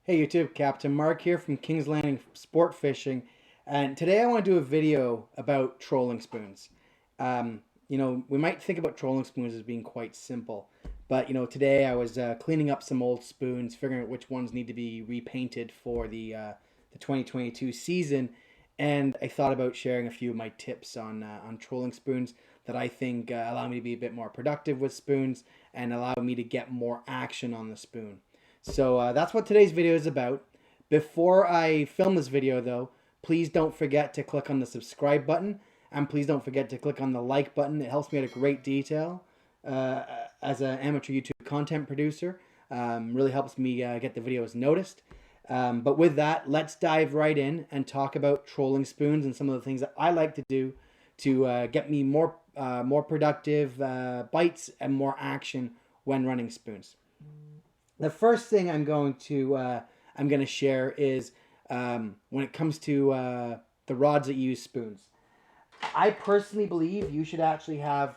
Hey YouTube, Captain Mark here from King's Landing Sport Fishing, and today I want to do a video about trolling spoons. We might think about trolling spoons as being quite simple, but today I was cleaning up some old spoons, figuring out which ones need to be repainted for the 2022 season, and I thought about sharing a few of my tips on trolling spoons that I think allow me to be a bit more productive with spoons and allow me to get more action on the spoon. So that's what today's video is about. Before I film this video though, please don't forget to click on the subscribe button and please don't forget to click on the like button. It helps me out a great detail uh, as an amateur YouTube content producer. Really helps me get the videos noticed. But with that, let's dive right in and talk about trolling spoons and some of the things that I like to do to get me more productive bites and more action when running spoons. The first thing I'm going to share is when it comes to the rods that use spoons. I personally believe you should actually have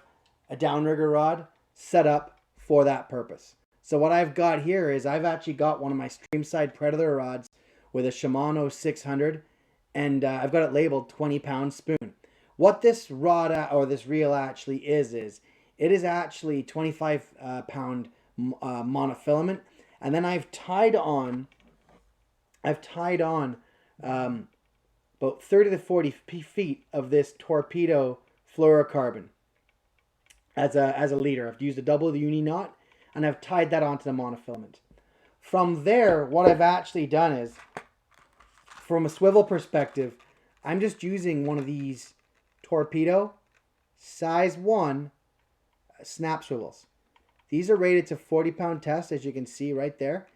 a downrigger rod set up for that purpose. So what I've got here is I've actually got one of my Streamside Predator rods with a Shimano 600, and I've got it labeled 20-pound spoon. What this rod or this reel actually is it is actually 25 pound monofilament, and then I've tied on about 30 to 40 feet of this torpedo fluorocarbon as a leader. I've used a double uni knot and I've tied that onto the monofilament. From there, what I've actually done is, from a swivel perspective, I'm just using one of these torpedo size 1 snap swivels. These are rated to 40-pound test, as you can see right there.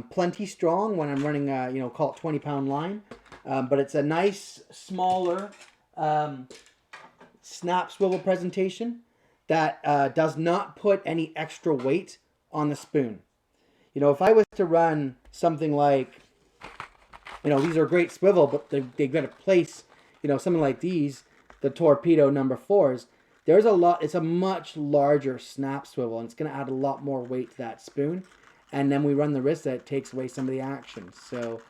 Plenty strong when I'm running, call it 20-pound line. But it's a nice, smaller snap swivel presentation that does not put any extra weight on the spoon. If I was to run something like, these are a great swivel, but they've got to place, something like these, the torpedo number 4s, it's a much larger snap swivel, and it's going to add a lot more weight to that spoon. And then we run the risk that it takes away some of the action. So,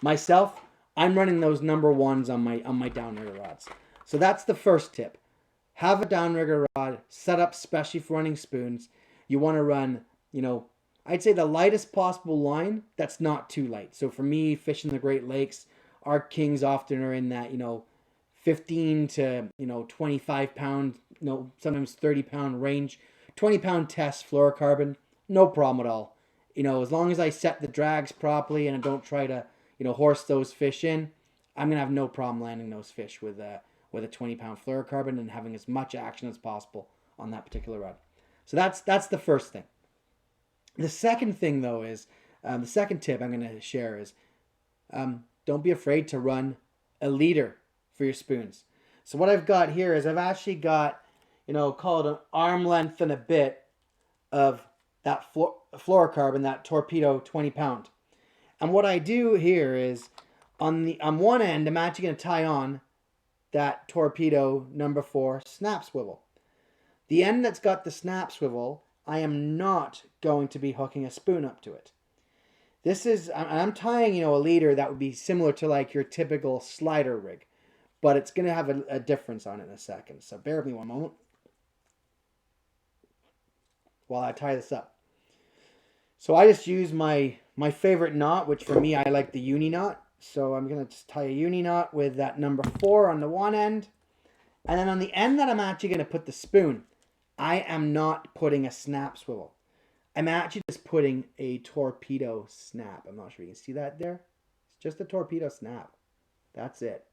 myself, I'm running those number 1s on my downrigger rods. So that's the first tip. Have a downrigger rod set up specially for running spoons. You want to run, I'd say the lightest possible line that's not too light. So for me, fishing the Great Lakes, our kings often are in that, 15 to 25 pound, sometimes 30-pound range. 20-pound test fluorocarbon, no problem at all. As long as I set the drags properly and I don't try to horse those fish in, I'm gonna have no problem landing those fish with a 20-pound fluorocarbon and having as much action as possible on that particular rod. So that's the first thing. The second thing though is the second tip I'm going to share is don't be afraid to run a leader for your spoons. So what I've got here is I've actually got, call it an arm length and a bit of that fluorocarbon, that torpedo 20-pound. And what I do here is on one end, I'm actually going to tie on that torpedo number 4 snap swivel. The end that's got the snap swivel, I am not going to be hooking a spoon up to it. I'm tying, a leader that would be similar to like your typical slider rig, but it's going to have a difference on it in a second. So bear with me one moment while I tie this up. So I just use my favorite knot, which for me, I like the uni knot. So I'm going to just tie a uni knot with that number 4 on the one end. And then on the end that I'm actually going to put the spoon, I am not putting a snap swivel. I'm actually just putting a torpedo snap. I'm not sure you can see that there. It's just a torpedo snap. That's it.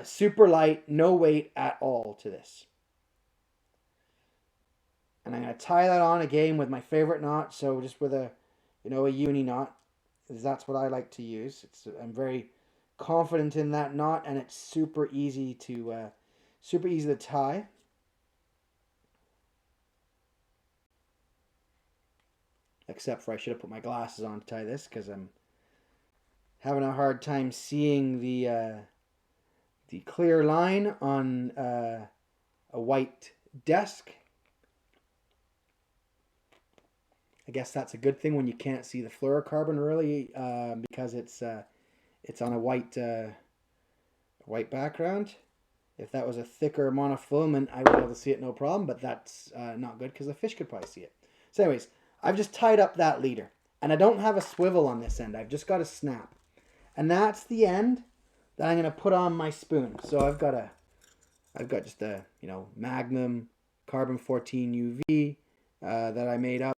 Super light, no weight at all to this. And I'm going to tie that on again with my favorite knot. So just with a uni knot, because that's what I like to use. I'm very confident in that knot, and it's super easy to tie. Except for I should have put my glasses on to tie this because I'm having a hard time seeing the clear line on a white desk. I guess that's a good thing when you can't see the fluorocarbon really, because it's on a white background. If that was a thicker monofilament, I would be able to see it no problem, but that's not good because the fish could probably see it. So anyways, I've just tied up that leader, and I don't have a swivel on this end. I've just got a snap. And that's the end that I'm going to put on my spoon. So I've got just a, Magnum Carbon 14 UV that I made up,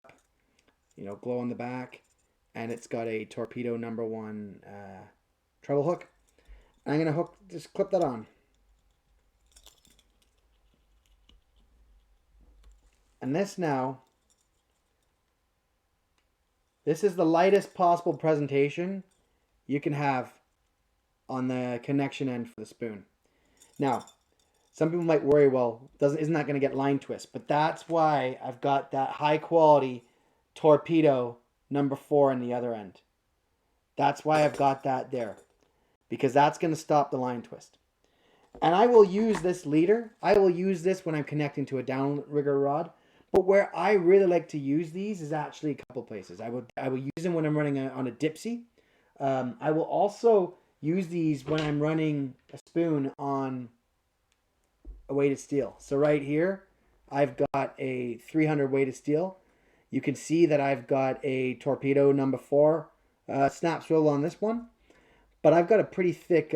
glow on the back, and it's got a Torpedo #1 treble hook. I'm going to just clip that on. And this is the lightest possible presentation you can have on the connection end for the spoon. Now, some people might worry, well, isn't that going to get line twist? But that's why I've got that high quality Torpedo #4 in the other end. That's why I've got that there, because that's going to stop the line twist. And I will use this leader. I will use this when I'm connecting to a downrigger rod. But where I really like to use these is actually a couple places. I will use them when I'm running on a Dipsy. I will also use these when I'm running a spoon on a weighted steel. So right here, I've got a 300 weighted steel. You can see that I've got a Torpedo #4 snap swivel on this one. But I've got a pretty thick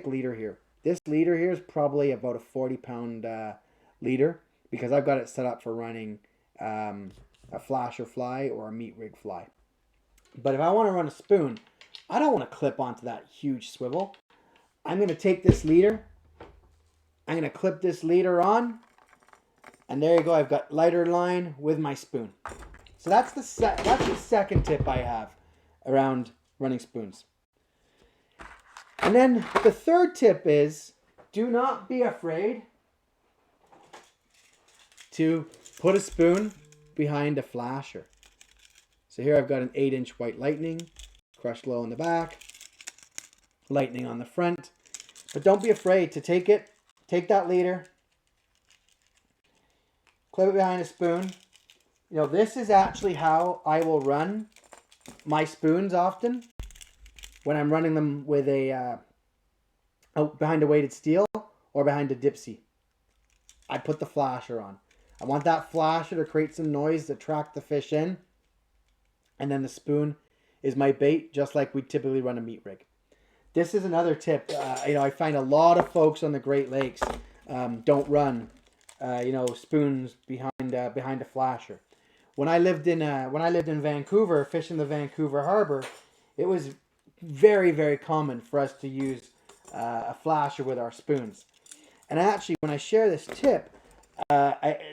leader here. This leader here is probably about a 40-pound leader, because I've got it set up for running a flasher fly or a meat rig fly. But if I want to run a spoon, I don't want to clip onto that huge swivel. I'm going to take this leader. I'm going to clip this leader on. And there you go. I've got lighter line with my spoon. So that's the second tip I have around running spoons. And then the third tip is, do not be afraid to put a spoon behind a flasher. So here I've got an 8-inch White Lightning, crushed low in the back, Lightning on the front. But don't be afraid to take that leader, clip it behind a spoon. This is actually how I will run my spoons often when I'm running them with behind a weighted steel or behind a Dipsy. I put the flasher on. I want that flasher to create some noise to attract the fish in. And then the spoon is my bait, just like we typically run a meat rig. This is another tip. I find a lot of folks on the Great Lakes don't run, spoons behind a flasher. When I lived in Vancouver, fishing the Vancouver Harbor, it was very, very common for us to use a flasher with our spoons. And actually, when I share this tip,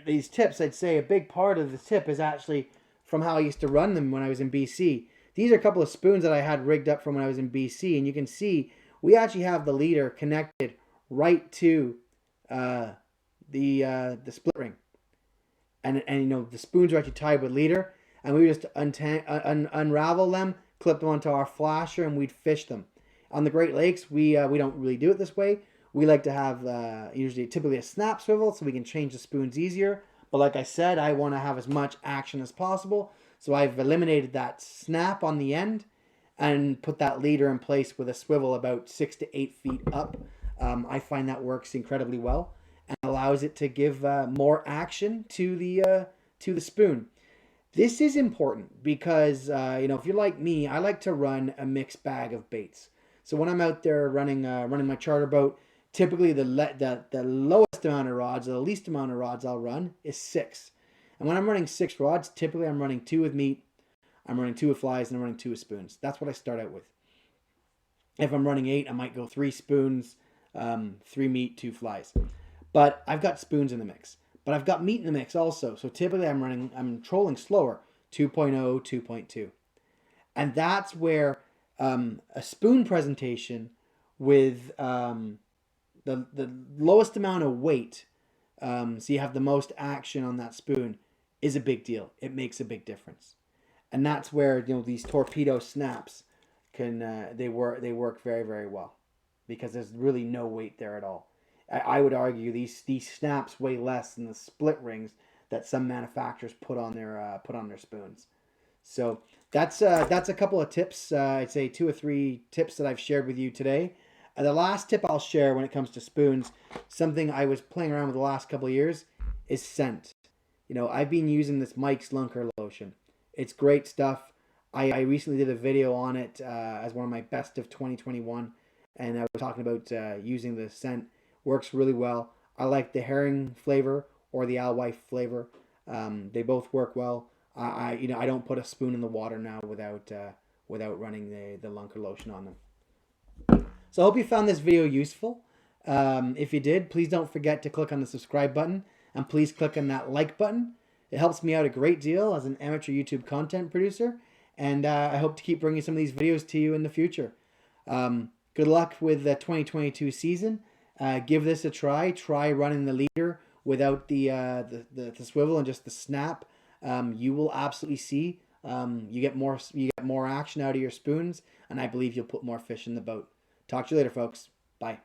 these tips, I'd say a big part of the tip is actually from how I used to run them when I was in BC. These are a couple of spoons that I had rigged up from when I was in BC, and you can see we actually have the leader connected right to the split ring, and the spoons are actually tied with leader, and we would just unravel them, clip them onto our flasher, and we'd fish them. On the Great Lakes, we don't really do it this way. We like to have typically a snap swivel so we can change the spoons easier. But like I said, I want to have as much action as possible. So I've eliminated that snap on the end and put that leader in place with a swivel about 6 to 8 feet up. I find that works incredibly well and allows it to give more action to the spoon. This is important because if you're like me, I like to run a mixed bag of baits. So when I'm out there running my charter boat, typically the lowest amount of rods, or the least amount of rods I'll run is 6. And when I'm running 6 rods, typically I'm running 2 with meat, I'm running 2 with flies, and I'm running 2 with spoons. That's what I start out with. If I'm running 8, I might go 3 spoons, 3 meat, 2 flies. But I've got spoons in the mix. But I've got meat in the mix also. So typically I'm trolling slower, 2.0, 2.2. And that's where a spoon presentation with the lowest amount of weight, so you have the most action on that spoon, is a big deal. It makes a big difference. And that's where these Torpedo snaps they work very, very well, because there's really no weight there at all. I would argue these snaps weigh less than the split rings that some manufacturers put on their spoons. So that's a couple of tips. I'd say 2 or 3 tips that I've shared with you today. The last tip I'll share when it comes to spoons, something I was playing around with the last couple of years, is scent. I've been using this Mike's Lunker lotion. It's great stuff. I recently did a video on it as one of my best of 2021, and I was talking about using the scent. Works really well. I like the herring flavor or the alewife flavor. They both work well. I don't put a spoon in the water now without running the Lunker lotion on them. So I hope you found this video useful. If you did, please don't forget to click on the subscribe button and please click on that like button. It helps me out a great deal as an amateur YouTube content producer, and I hope to keep bringing some of these videos to you in the future. Good luck with the 2022 season. Give this a try. Try running the leader without the swivel and just the snap. You will absolutely see you get more action out of your spoons, and I believe you'll put more fish in the boat. Talk to you later, folks. Bye.